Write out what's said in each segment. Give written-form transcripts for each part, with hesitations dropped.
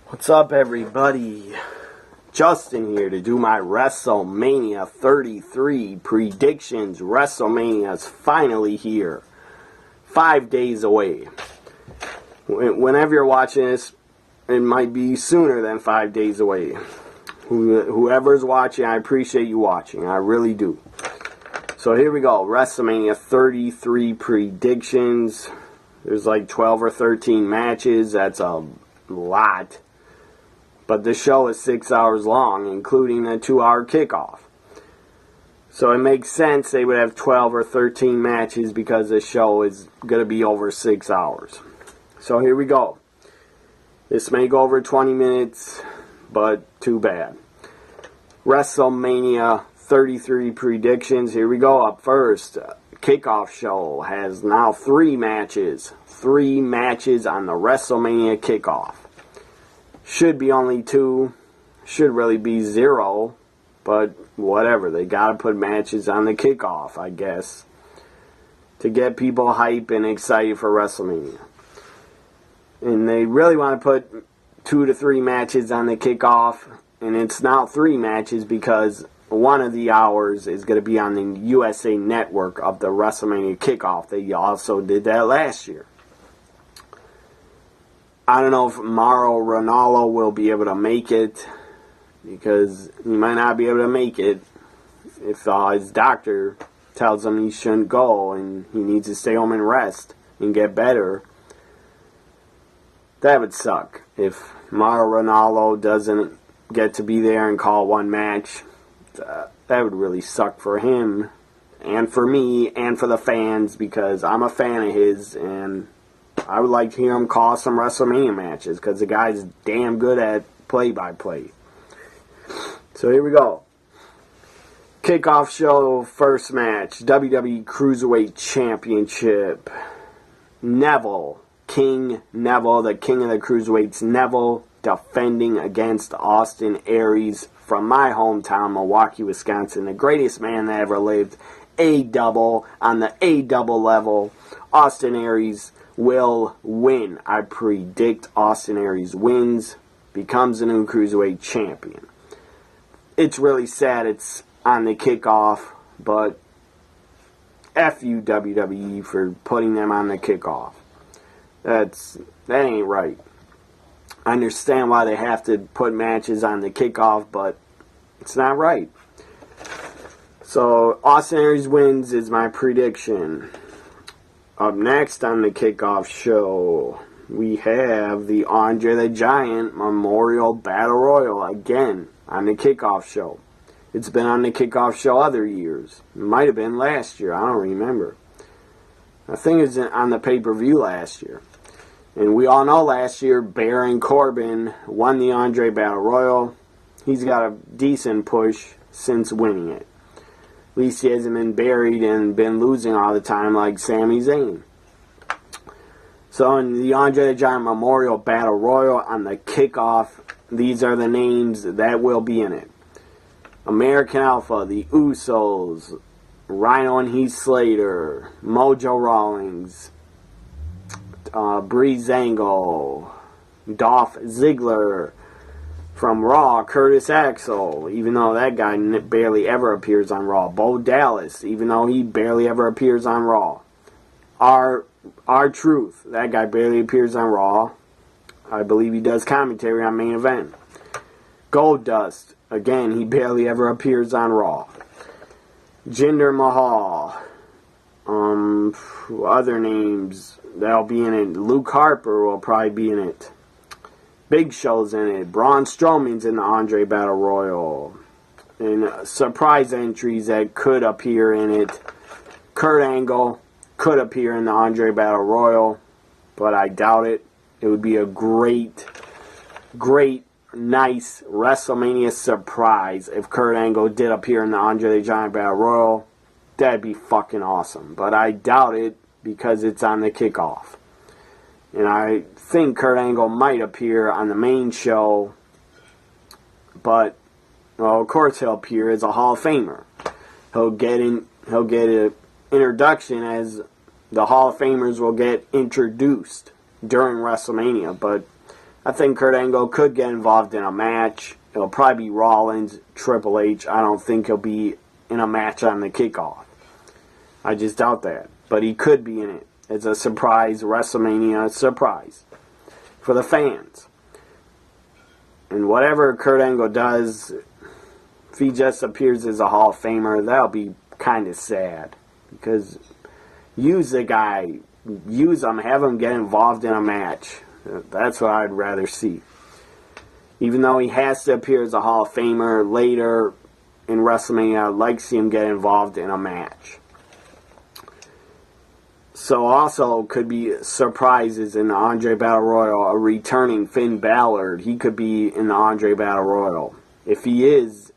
What's up, everybody? Justin here to do my WrestleMania 33 predictions. WrestleMania's finally here. 5 days away. Whenever you're watching this, it might be sooner than 5 days away. Whoever's watching, I appreciate you watching. I really do. So here we go. WrestleMania 33 predictions. There's like 12 or 13 matches. That's a lot. But the show is 6 hours long, including a 2-hour kickoff. So it makes sense they would have 12 or 13 matches because the show is going to be over 6 hours. So here we go. This may go over 20 minutes, but too bad. WrestleMania 33 predictions. Here we go. Up first, kickoff show has now 3 matches. 3 matches on the WrestleMania kickoff. Should be only 2. Should really be 0. But whatever. They got to put matches on the kickoff, I guess, to get people hype and excited for WrestleMania. And they really want to put 2 to 3 matches on the kickoff. And it's now 3 matches because one of the hours is going to be on the USA Network of the WrestleMania kickoff. They also did that last year. I don't know if Mauro Ranallo will be able to make it, because he might not be able to make it if his doctor tells him he shouldn't go and he needs to stay home and rest and get better. That would suck if Mauro Ranallo doesn't get to be there and call one match. That would really suck for him and for me and for the fans, because I'm a fan of his and I would like to hear him call some WrestleMania matches because the guy's damn good at play-by-play. So here we go. Kickoff show, first match, WWE Cruiserweight Championship. Neville, King Neville, the king of the Cruiserweights, Neville, defending against Austin Aries from my hometown, Milwaukee, Wisconsin. The greatest man that ever lived. A-double on the A-double level. Austin Aries will win. I predict Austin Aries wins, becomes the new Cruiserweight champion. It's really sad it's on the kickoff, but F you WWE for putting them on the kickoff. That ain't right. I understand why they have to put matches on the kickoff, but it's not right. So Austin Aries wins is my prediction. Up next on the kickoff show, we have the Andre the Giant Memorial Battle Royal again on the kickoff show. It's been on the kickoff show other years. It might have been last year. I don't remember. I think it was on the pay-per-view last year. And we all know last year Baron Corbin won the Andre Battle Royal. He's got a decent push since winning it. At least he hasn't been buried and been losing all the time like Sami Zayn. So in the Andre the Giant Memorial Battle Royal on the kickoff, these are the names that will be in it. American Alpha, the Usos, Rhino and Heath Slater, Mojo Rawlings, Breezango, Dolph Ziggler. From Raw, Curtis Axel, even though that guy barely ever appears on Raw. Bo Dallas, even though he barely ever appears on Raw. R-Truth, that guy barely appears on Raw. I believe he does commentary on Main Event. Goldust, again, he barely ever appears on Raw. Jinder Mahal. Other names that'll be in it. Luke Harper will probably be in it. Big Show's in it. Braun Strowman's in the Andre Battle Royal. And surprise entries that could appear in it. Kurt Angle could appear in the Andre Battle Royal, but I doubt it. It would be a great, nice WrestleMania surprise if Kurt Angle did appear in the Andre the Giant Battle Royal. That'd be fucking awesome. But I doubt it because it's on the kickoff. And I think Kurt Angle might appear on the main show, but well, of course he'll appear as a Hall of Famer. He'll get an introduction as the Hall of Famers will get introduced during WrestleMania, but I think Kurt Angle could get involved in a match. It'll probably be Rollins, Triple H. I don't think he'll be in a match on the kickoff. I just doubt that. But he could be in it. It's a surprise, WrestleMania surprise for the fans. And whatever Kurt Angle does, if he just appears as a Hall of Famer, that'll be kind of sad. Because use the guy, use him, have him get involved in a match. That's what I'd rather see. Even though he has to appear as a Hall of Famer later in WrestleMania, I'd like to see him get involved in a match. So also could be surprises in the Andre Battle Royal. A returning Finn Balor, he could be in the Andre Battle Royal. If he is,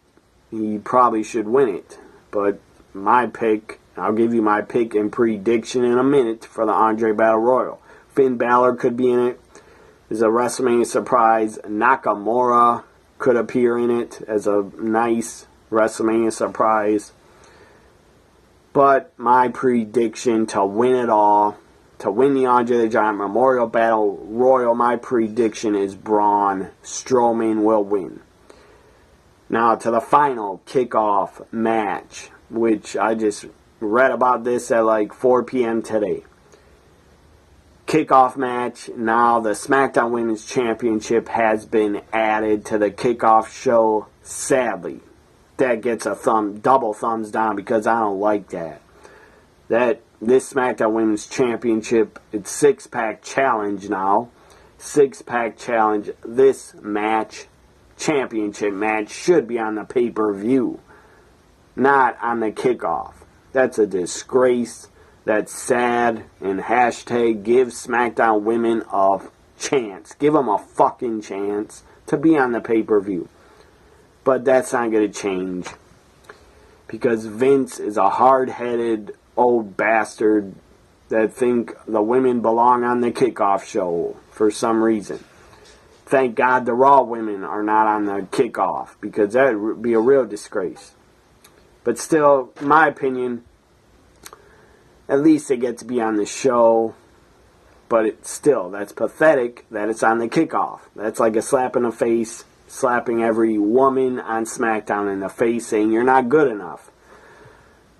he probably should win it. But my pick, I'll give you my pick and prediction in a minute for the Andre Battle Royal. Finn Balor could be in it. Is a WrestleMania surprise. Nakamura could appear in it as a nice WrestleMania surprise. But my prediction to win it all, to win the Andre the Giant Memorial Battle Royal, my prediction is Braun Strowman will win. Now to the final kickoff match, which I just read about this at like 4 p.m. today. Kickoff match. Now the Smackdown Women's Championship has been added to the kickoff show. Sadly, that gets a double thumbs down because I don't like that. This SmackDown Women's Championship, it's 6-pack challenge now. 6-pack challenge. This match, championship match, should be on the pay-per-view, not on the kickoff. That's a disgrace. That's sad. And hashtag give SmackDown Women a chance. Give them a fucking chance to be on the pay-per-view. But that's not going to change. Because Vince is a hard-headed old bastard that think the women belong on the kickoff show for some reason. Thank God the Raw women are not on the kickoff, because that would be a real disgrace. But still, in my opinion, at least they get to be on the show. But that's pathetic that it's on the kickoff. That's like a slap in the face, slapping every woman on SmackDown in the face, saying you're not good enough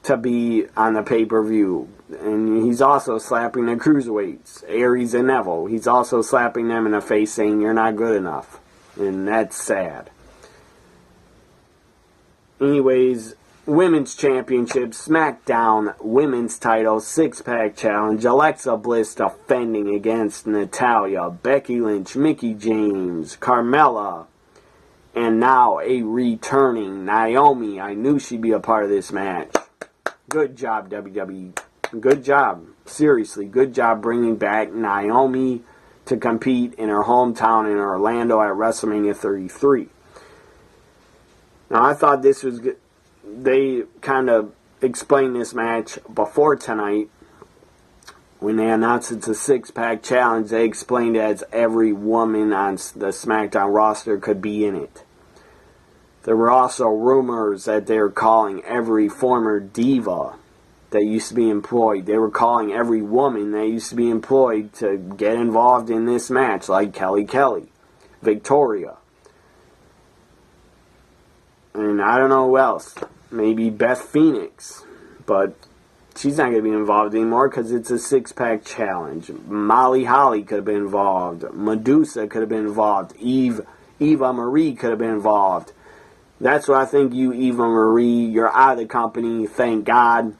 to be on the pay-per-view. And he's also slapping the cruiserweights, Aries and Neville. He's also slapping them in the face, saying you're not good enough. And that's sad. Anyways, Women's Championship, SmackDown Women's Title, 6-pack challenge. Alexa Bliss defending against Natalya, Becky Lynch, Mickie James, Carmella, and now a returning Naomi. I knew she'd be a part of this match. Good job, WWE. Good job. Seriously, good job bringing back Naomi to compete in her hometown in Orlando at WrestleMania 33. Now, I thought this was good. They kind of explained this match before tonight. When they announced it's a 6-pack challenge, they explained it as every woman on the SmackDown roster could be in it. There were also rumors that they were calling every former diva that used to be employed. They were calling every woman that used to be employed to get involved in this match, like Kelly, Victoria. And I don't know who else. Maybe Beth Phoenix. But she's not going to be involved anymore because it's a 6-pack challenge. Molly Holly could have been involved. Medusa could have been involved. Eva Marie could have been involved. That's what I think, you Eva Marie. You're out of the company. Thank God.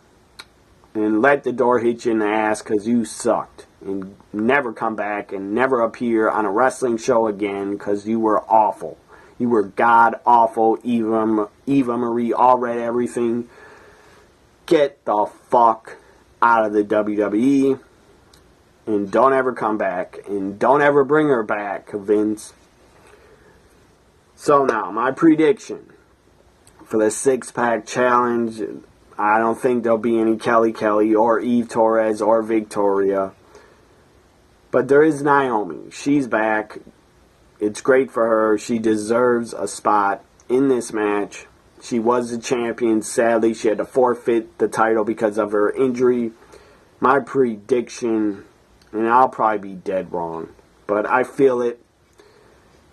And let the door hit you in the ass because you sucked. And never come back and never appear on a wrestling show again because you were awful. You were god-awful. Eva Marie all read everything. Get the fuck out of the WWE. And don't ever come back. And don't ever bring her back, Vince. So now, my prediction for the 6-pack challenge. I don't think there'll be any Kelly or Eve Torres or Victoria. But there is Naomi. She's back. It's great for her. She deserves a spot in this match. She was the champion. Sadly, she had to forfeit the title because of her injury. My prediction, and I'll probably be dead wrong, but I feel it.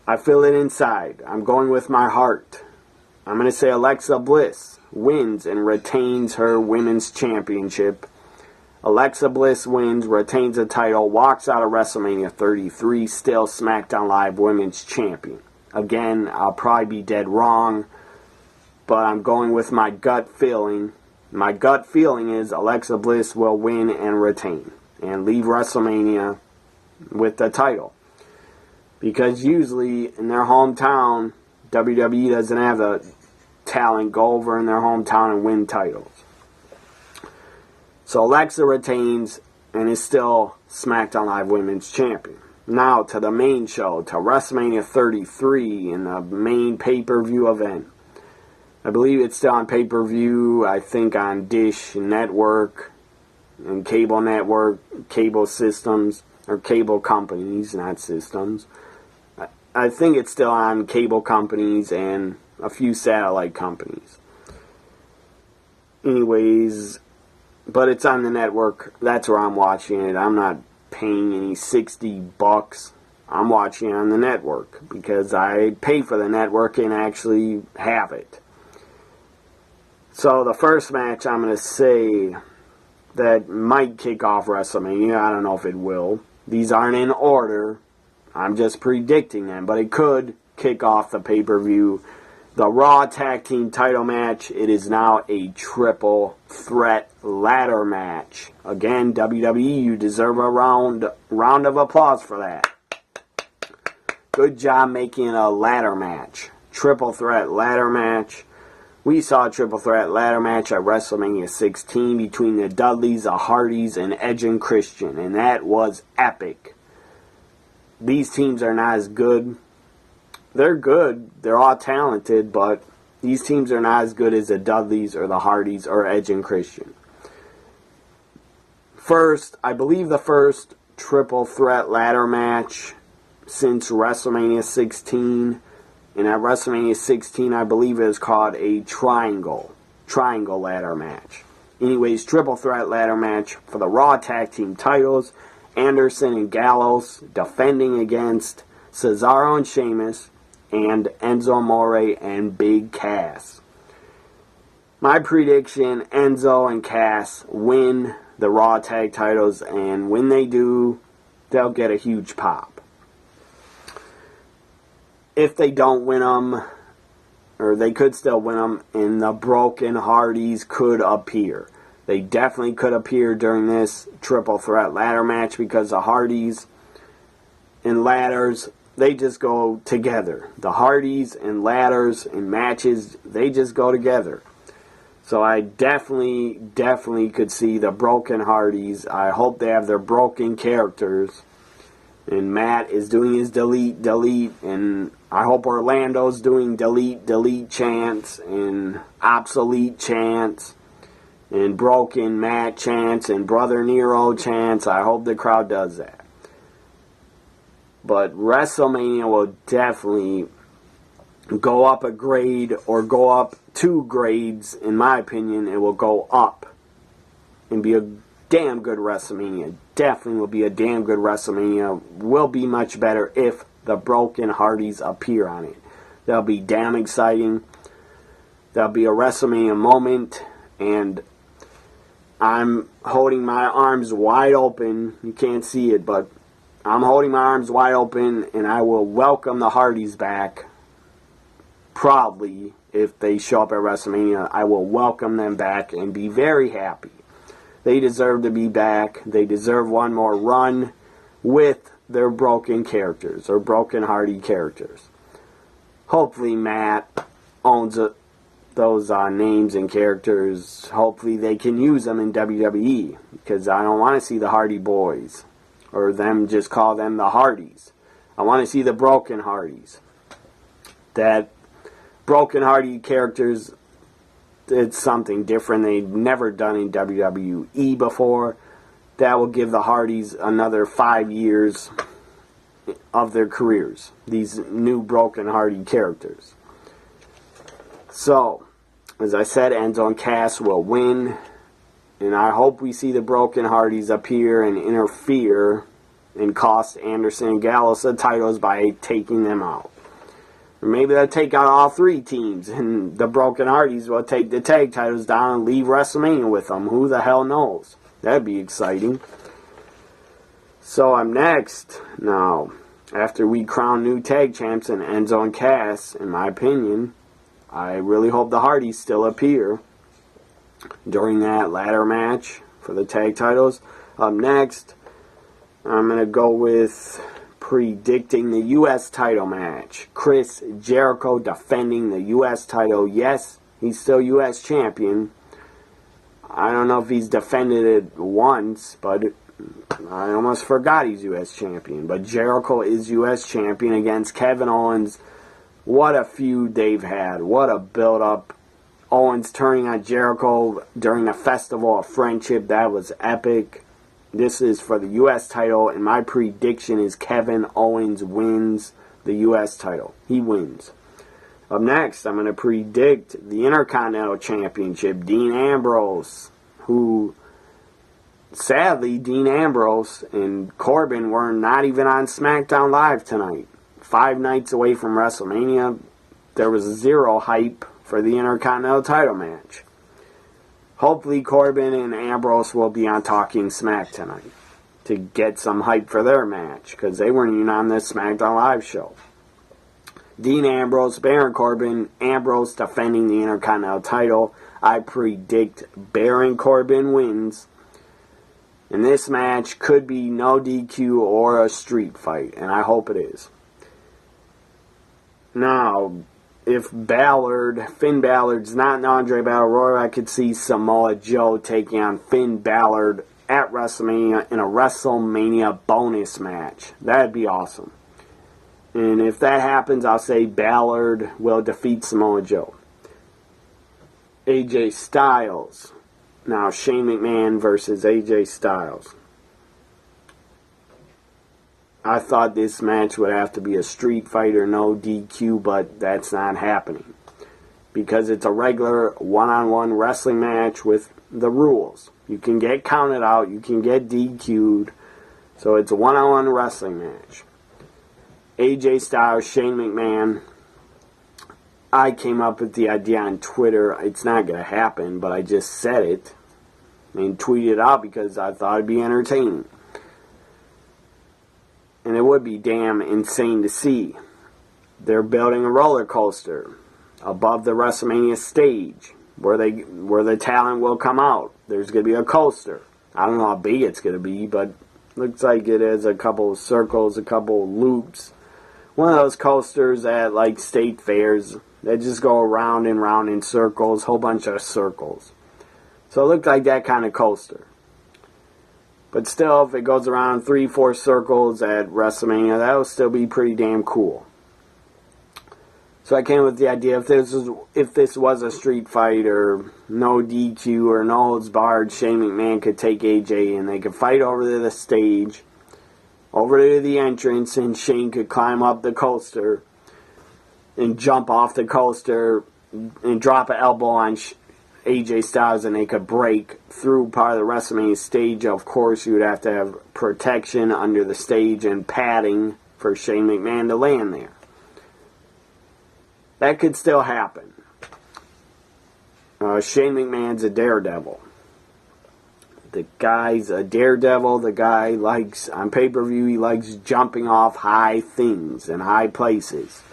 I feel it inside. I'm going with my heart. I'm going to say Alexa Bliss wins and retains her women's championship. Alexa Bliss wins, retains the title, walks out of WrestleMania 33, still SmackDown Live Women's Champion. Again, I'll probably be dead wrong, but I'm going with my gut feeling. My gut feeling is Alexa Bliss will win and retain and leave WrestleMania with the title. Because usually in their hometown, WWE doesn't have the talent go over in their hometown and win titles. So Alexa retains and is still SmackDown Live Women's Champion. Now to the main show, to WrestleMania 33 in the main pay-per-view event. I believe it's still on pay-per-view, I think on Dish Network and cable network, cable systems, or cable companies, not systems. I think it's still on cable companies and a few satellite companies. Anyways, but it's on the network. That's where I'm watching it. I'm not paying any $60. I'm watching it on the network because I pay for the network and actually have it. So the first match I'm going to say that might kick off WrestleMania. I don't know if it will. These aren't in order. I'm just predicting them, but it could kick off the pay-per-view. The Raw Tag Team title match. It is now a triple threat ladder match. Again, WWE, you deserve a round of applause for that. Good job making a ladder match. Triple threat ladder match. We saw a triple threat ladder match at WrestleMania 16 between the Dudleys, the Hardys, and Edge and Christian, and that was epic. These teams are not as good. They're good. They're all talented, but these teams are not as good as the Dudleys or the Hardys or Edge and Christian. First, I believe the first triple threat ladder match since WrestleMania 16. And at WrestleMania 16, I believe it was called a triangle ladder match. Anyways, triple threat ladder match for the Raw Tag Team titles. Anderson and Gallows defending against Cesaro and Sheamus and Enzo Amore and Big Cass. My prediction, Enzo and Cass win the Raw Tag titles, and when they do, they'll get a huge pop. If they don't win them, or they could still win them, and the Broken Hardys could appear. They definitely could appear during this triple threat ladder match because the Hardys and ladders, they just go together. The Hardys and ladders and matches, they just go together. So I definitely could see the Broken Hardys. I hope they have their broken characters. And Matt is doing his delete, and I hope Orlando's doing delete chants and obsolete chants and broken Matt chants and Brother Nero chants. I hope the crowd does that. But WrestleMania will definitely go up a grade or go up 2 grades. In my opinion, it will go up and be a damn good WrestleMania. Definitely will be a damn good WrestleMania. Will be much better if the Broken Hardys appear on it. That'll be damn exciting. That'll be a WrestleMania moment, and I'm holding my arms wide open. You can't see it, but I'm holding my arms wide open, and I will welcome the Hardys back. Proudly, if they show up at WrestleMania, I will welcome them back and be very happy. They deserve to be back. They deserve one more run with their broken characters, or Broken Hardy characters. Hopefully Matt owns those names and characters. Hopefully they can use them in WWE, because I don't want to see the Hardy Boys, or them just call them the Hardys. I want to see the Broken Hardys. That Broken Hardy characters, it's something different they've never done in WWE before. That will give the Hardys another 5 years of their careers. These new Broken Hardy characters. So, as I said, Enzo and Cass will win. And I hope we see the Broken Hardys appear and interfere and cost Anderson and Gallows the titles by taking them out. Or maybe they'll take out all three teams, and the Broken Hardys will take the tag titles down and leave WrestleMania with them. Who the hell knows? That'd be exciting. So I'm next. Now, after we crown new tag champs in Enzo and Cass, in my opinion, I really hope the Hardys still appear during that ladder match for the tag titles. Up next, I'm going to go with predicting the U.S. title match. Chris Jericho defending the U.S. title. Yes, he's still U.S. champion. I don't know if he's defended it once, but I almost forgot he's U.S. champion. But Jericho is U.S. champion against Kevin Owens. What a feud they've had. What a build-up. Owens turning on Jericho during the Festival of Friendship. That was epic. This is for the U.S. title, and my prediction is Kevin Owens wins the U.S. title. He wins. Up next, I'm going to predict the Intercontinental Championship. Dean Ambrose, who, sadly, Dean Ambrose and Corbin were not even on Smackdown Live tonight. 5 nights away from WrestleMania, there was zero hype for the Intercontinental title match. Hopefully Corbin and Ambrose will be on Talking Smack tonight to get some hype for their match, because they weren't even on this SmackDown Live show. Dean Ambrose, Baron Corbin, Ambrose defending the Intercontinental title. I predict Baron Corbin wins. And this match could be no DQ or a street fight, and I hope it is. Now, if Finn Balor's not an Andre Battle Royal, I could see Samoa Joe taking on Finn Balor at WrestleMania in a WrestleMania bonus match. That'd be awesome. And if that happens, I'll say Balor will defeat Samoa Joe. AJ Styles. Now, Shane McMahon versus AJ Styles. I thought this match would have to be a street fight or no DQ, but that's not happening. Because it's a regular one-on-one wrestling match with the rules. You can get counted out, you can get DQ'd. So it's a one-on-one wrestling match. AJ Styles, Shane McMahon. I came up with the idea on Twitter. It's not going to happen, but I just said it. And tweeted it out because I thought it'd be entertaining. And it would be damn insane to see. They're building a roller coaster above the WrestleMania stage where the talent will come out. There's going to be a coaster. I don't know how big it's going to be, but looks like it has a couple of circles, a couple of loops. One of those coasters at like state fairs that just go around and round in circles, whole bunch of circles. So it looked like that kind of coaster. But still, if it goes around 3-4 circles at WrestleMania, that will still be pretty damn cool. So I came with the idea, if this was a street fight or no DQ or no holds barred, Shane McMahon could take AJ and they could fight over to the stage, over to the entrance, and Shane could climb up the coaster and jump off the coaster and drop an elbow on AJ Styles, and they could break through part of the WrestleMania stage. Of course, you would have to have protection under the stage and padding for Shane McMahon to land there. That could still happen. Shane McMahon's a daredevil. The guy's a daredevil. The guy likes, on pay-per-view, he likes jumping off high things and high places.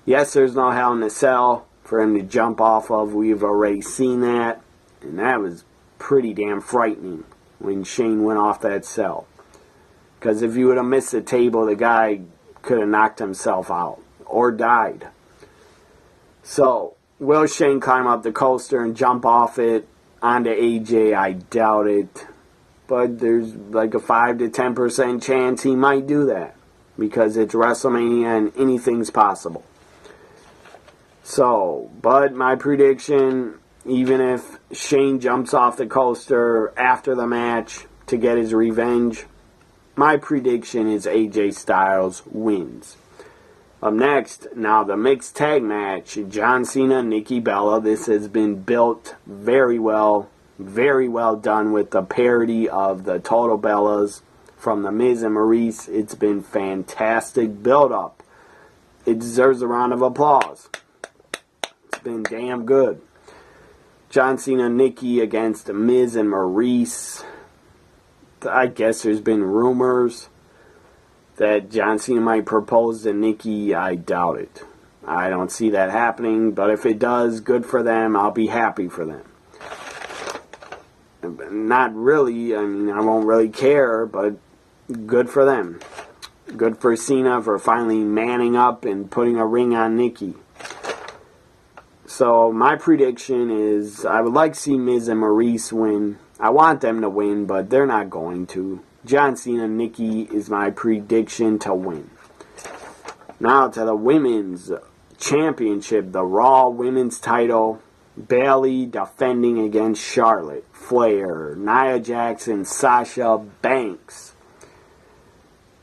Yes, there's no Hell in a Cell for him to jump off of. We've already seen that, and that was pretty damn frightening when Shane went off that cell. Because if you would have missed the table, the guy could have knocked himself out or died. So, will Shane climb up the coaster and jump off it onto AJ? I doubt it. But there's like a 5 to 10% chance he might do that. Because it's WrestleMania and anything's possible. So, but my prediction, even if Shane jumps off the coaster after the match to get his revenge, my prediction is AJ Styles wins. Up next, now the mixed tag match, John Cena, Nikki Bella. This has been built very well done with the parody of the Total Bellas from The Miz and Maurice. It's been fantastic build-up. it deserves a round of applause. It's been damn good. John Cena, Nikki against Miz and Maurice. I guess there's been rumors that John Cena might propose to Nikki. I doubt it. I don't see that happening, but if it does, good for them. I'll be happy for them. Not really. I mean, I won't really care, but good for them. Good for Cena for finally manning up and putting a ring on Nikki. So my prediction is I would like to see Miz and Maurice win. I want them to win, but they're not going to. John Cena, Nikki is my prediction to win. Now to the Women's Championship, the Raw Women's title. Bayley defending against Charlotte Flair, Nia Jax, and Sasha Banks.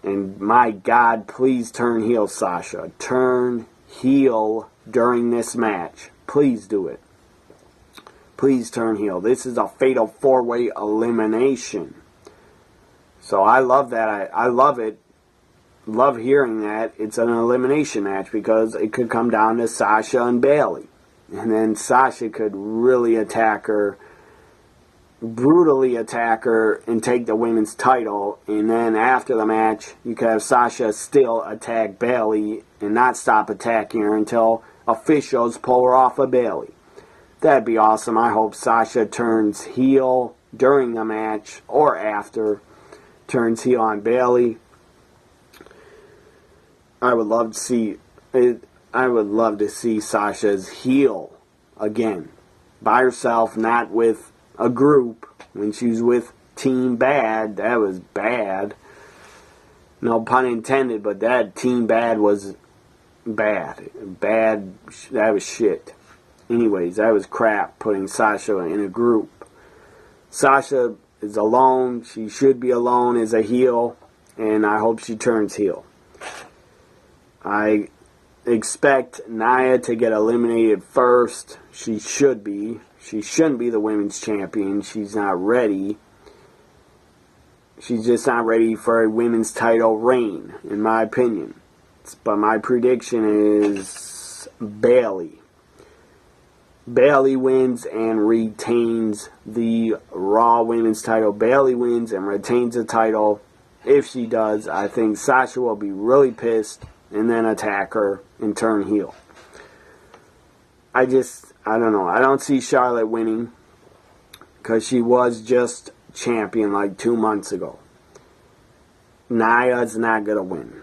And my God, please turn heel, Sasha. Turn heel during this match. Please do it. Please turn heel. This is a fatal 4-way elimination. So I love that. I love it. Love hearing that. It's an elimination match because it could come down to Sasha and Bayley. And then Sasha could really attack her, brutally attack her, and take the women's title. And then after the match, you could have Sasha still attack Bayley and not stop attacking her until officials pull her off of Bayley. That'd be awesome. I hope Sasha turns heel during the match or after, turns heel on Bayley. I would love to see it. I would love to see Sasha's heel again. By herself, not with a group. When she was with Team Bad, that was bad. No pun intended, but that Team Bad was bad. Bad, that was shit. Anyways, that was crap, putting Sasha in a group. Sasha is alone. She should be alone as a heel, and I hope she turns heel. I expect Nia to get eliminated first. She should be. She shouldn't be the women's champion. She's not ready. She's just not ready for a women's title reign, in my opinion. But my prediction is Bayley. Bayley wins and retains the Raw Women's title. Bayley wins and retains the title. If she does, I think Sasha will be really pissed and then attack her and turn heel. I don't know. I don't see Charlotte winning because she was just champion like 2 months ago. Nia's not going to win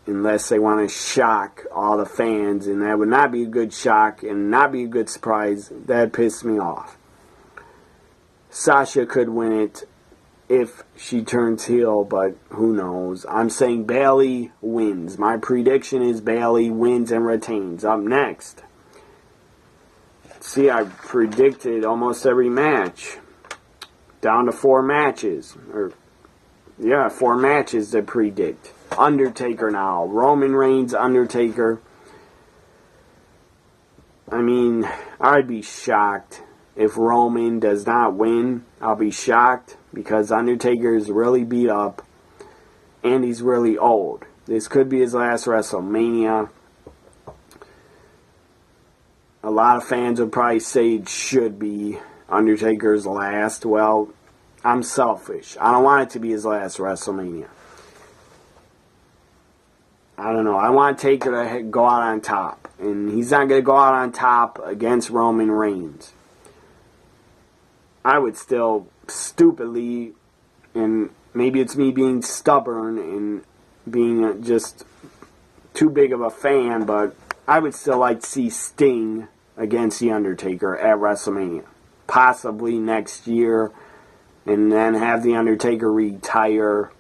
unless they want to shock all the fans, and that would not be a good shock and not be a good surprise. That pissed me off. Sasha could win it if she turns heel, but who knows. I'm saying Bayley wins. My prediction is Bayley wins and retains. Up next. See, I predicted almost every match. Down to 4 matches. 4 matches to predict. Undertaker now. Roman Reigns, Undertaker. I mean, I'd be shocked if Roman does not win. I'll be shocked because Undertaker is really beat up and he's really old. This could be his last WrestleMania. A lot of fans would probably say it should be Undertaker's last. Well, I'm selfish. I don't want it to be his last WrestleMania. I don't know. I want Taker to go out on top. And he's not going to go out on top against Roman Reigns. I would still stupidly, and maybe it's me being stubborn and being just too big of a fan, but I would still like to see Sting against The Undertaker at WrestleMania. Possibly next year, and then have The Undertaker retire,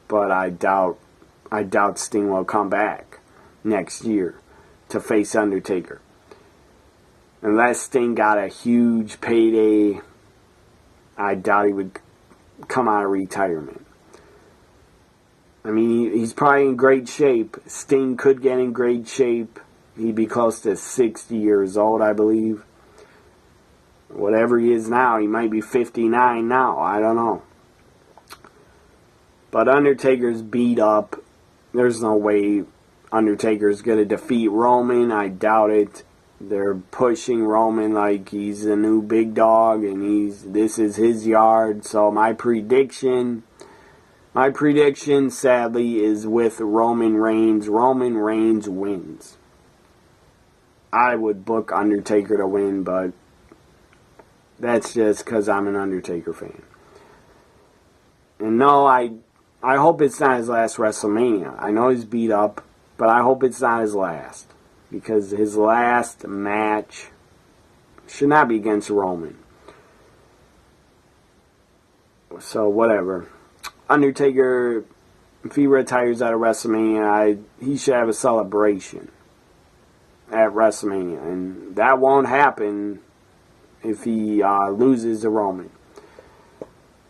but I doubt Sting will come back next year to face Undertaker. Unless Sting got a huge payday, I doubt he would come out of retirement. I mean, he's probably in great shape. Sting could get in great shape. He'd be close to 60 years old, I believe. Whatever he is now, he might be 59 now. I don't know. But Undertaker's beat up. There's no way Undertaker's going to defeat Roman. I doubt it. They're pushing Roman like he's the new big dog and this is his yard. So my prediction sadly is with Roman Reigns. Roman Reigns wins. I would book Undertaker to win, but that's just because I'm an Undertaker fan. And no, I hope it's not his last WrestleMania. I know he's beat up, but I hope it's not his last. Because his last match should not be against Roman. So, whatever. Undertaker, if he retires out of WrestleMania, he should have a celebration at WrestleMania. And that won't happen if he loses to Roman.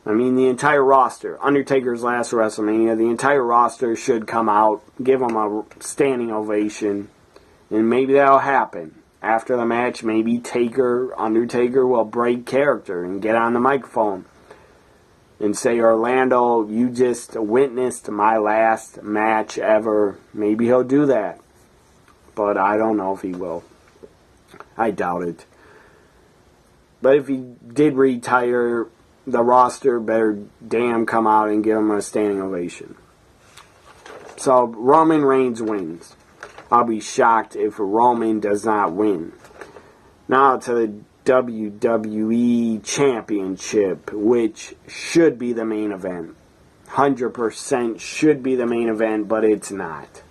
I mean, the entire roster, Undertaker's last WrestleMania, the entire roster should come out, give him a standing ovation. And maybe that'll happen. After the match, maybe Undertaker will break character and get on the microphone and say, Orlando, you just witnessed my last match ever. Maybe he'll do that. But I don't know if he will. I doubt it. But if he did retire, the roster better damn come out and give him a standing ovation. So Roman Reigns wins. I'll be shocked if Roman does not win. Now to the WWE Championship, which should be the main event. 100% should be the main event, but it's not.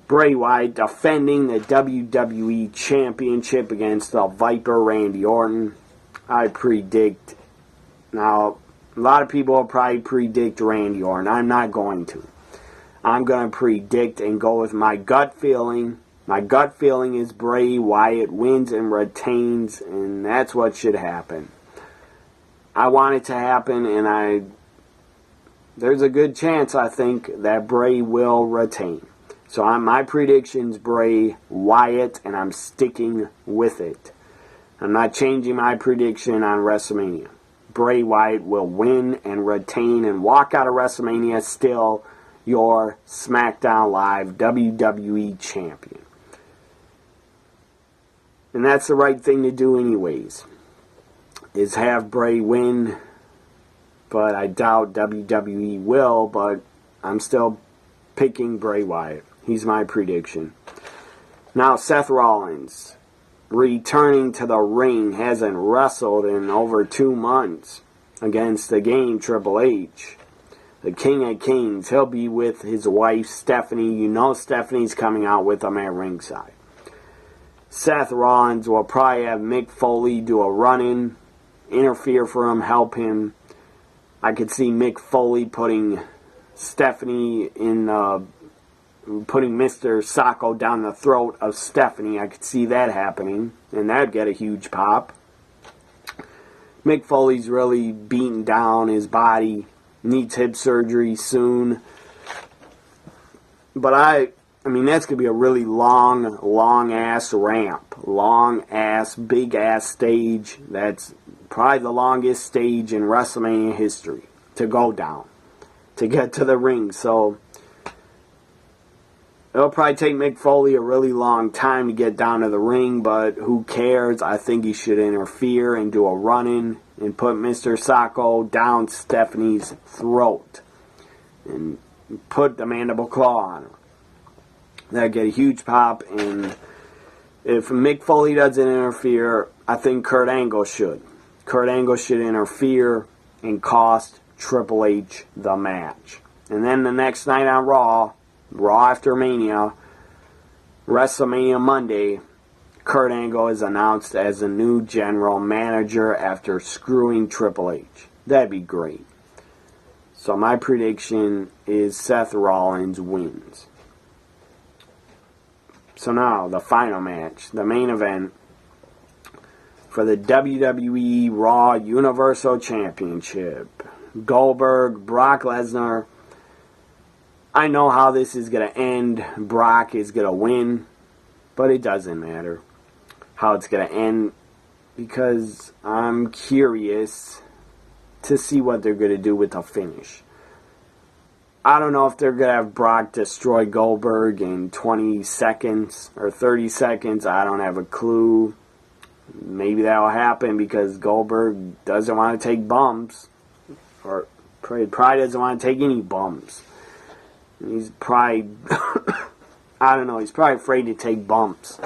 Bray Wyatt defending the WWE Championship against the Viper Randy Orton. I predict. Now, a lot of people will probably predict Randy Orton. I'm not going to. I'm going to predict and go with my gut feeling. My gut feeling is Bray Wyatt wins and retains, and that's what should happen. I want it to happen, and there's a good chance, I think, that Bray will retain. So my prediction's Bray Wyatt, and I'm sticking with it. I'm not changing my prediction on WrestleMania. Bray Wyatt will win and retain and walk out of WrestleMania still your Smackdown Live WWE Champion. And that's the right thing to do anyways, is have Bray win. But I doubt WWE will, but I'm still picking Bray Wyatt. He's my prediction. Now, Seth Rollins, returning to the ring, hasn't wrestled in over 2 months against the Game Triple H. The King of Kings. He'll be with his wife, Stephanie. You know Stephanie's coming out with him at ringside. Seth Rollins will probably have Mick Foley do a run-in, interfere for him, help him. I could see Mick Foley putting Stephanie in, putting Mr. Sacco down the throat of Stephanie. I could see that happening, and that'd get a huge pop. Mick Foley's really beaten down his body. Needs hip surgery soon. But I mean, that's going to be a really long-ass ramp. Long-ass, big-ass stage. That's probably the longest stage in WrestleMania history to go down, to get to the ring. So, it'll probably take Mick Foley a really long time to get down to the ring, but who cares? I think he should interfere and do a run-in and put Mr. Sacco down Stephanie's throat and put the mandible claw on her. That'd get a huge pop, and if Mick Foley doesn't interfere, I think Kurt Angle should. Kurt Angle should interfere and cost Triple H the match. And then the next night on Raw after Mania, WrestleMania Monday, Kurt Angle is announced as the new general manager after screwing Triple H. That'd be great. So my prediction is Seth Rollins wins. So now, the final match, the main event for the WWE Raw Universal Championship. Goldberg, Brock Lesnar. I know how this is going to end. Brock is going to win, but it doesn't matter how it's going to end because I'm curious to see what they're going to do with the finish. I don't know if they're going to have Brock destroy Goldberg in 20 seconds or 30 seconds. I don't have a clue. Maybe that will happen because Goldberg doesn't want to take bumps. Or probably doesn't want to take any bumps. He's probably, I don't know, he's probably afraid to take bumps.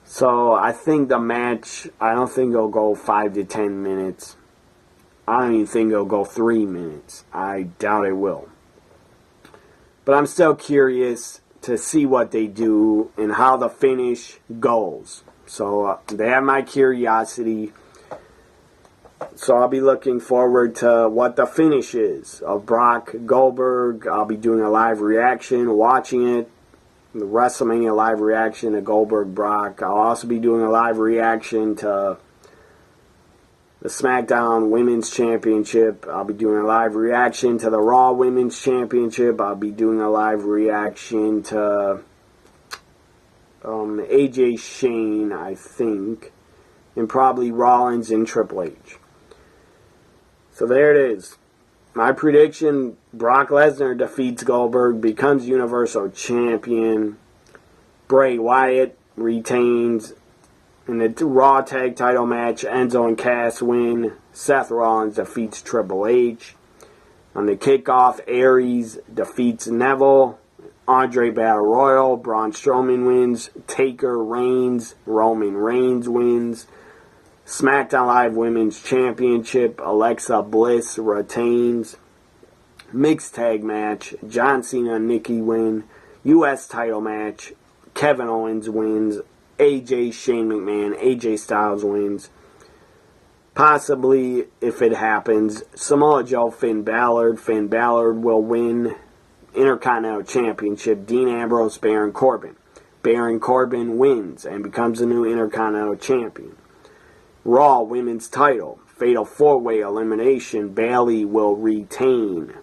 So I think the match, I don't think it'll go 5 to 10 minutes. I don't even think it'll go 3 minutes. I doubt it will. But I'm still curious to see what they do and how the finish goes. So they have my curiosity. So I'll be looking forward to what the finish is of Brock Goldberg. I'll be doing a live reaction, watching it. The WrestleMania live reaction to Goldberg Brock. I'll also be doing a live reaction to the Smackdown Women's Championship. I'll be doing a live reaction to the Raw Women's Championship. I'll be doing a live reaction to AJ Shane, I think, and probably Rollins and Triple H. So there it is. My prediction, Brock Lesnar defeats Goldberg, becomes Universal Champion. Bray Wyatt retains in the Raw Tag Title match. Enzo and Cass win. Seth Rollins defeats Triple H. On the kickoff, Aries defeats Neville. Andre Battle Royal. Braun Strowman wins. Taker reigns. Roman Reigns wins. SmackDown Live Women's Championship. Alexa Bliss retains. Mixed tag match. John Cena and Nikki win. U.S. title match. Kevin Owens wins. AJ Shane McMahon. AJ Styles wins. Possibly, if it happens, Samoa Joe Finn Balor. Finn Balor will win Intercontinental Championship. Dean Ambrose, Baron Corbin. Baron Corbin wins and becomes the new Intercontinental Champion. Raw Women's title. Fatal 4-way elimination. Bayley will retain.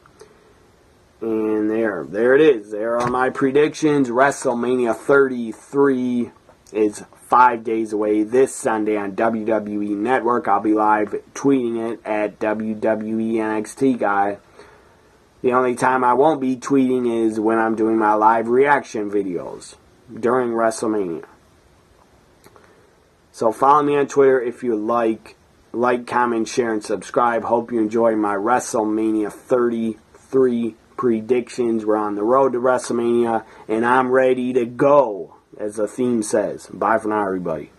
And there it is. There are my predictions. WrestleMania 33 is 5 days away this Sunday on WWE Network. I'll be live tweeting it at WWE NXT Guy. The only time I won't be tweeting is when I'm doing my live reaction videos during WrestleMania. So follow me on Twitter if you like, comment, share, and subscribe. Hope you enjoy my WrestleMania 33 predictions. We're on the road to WrestleMania, and I'm ready to go, as the theme says. Bye for now, everybody.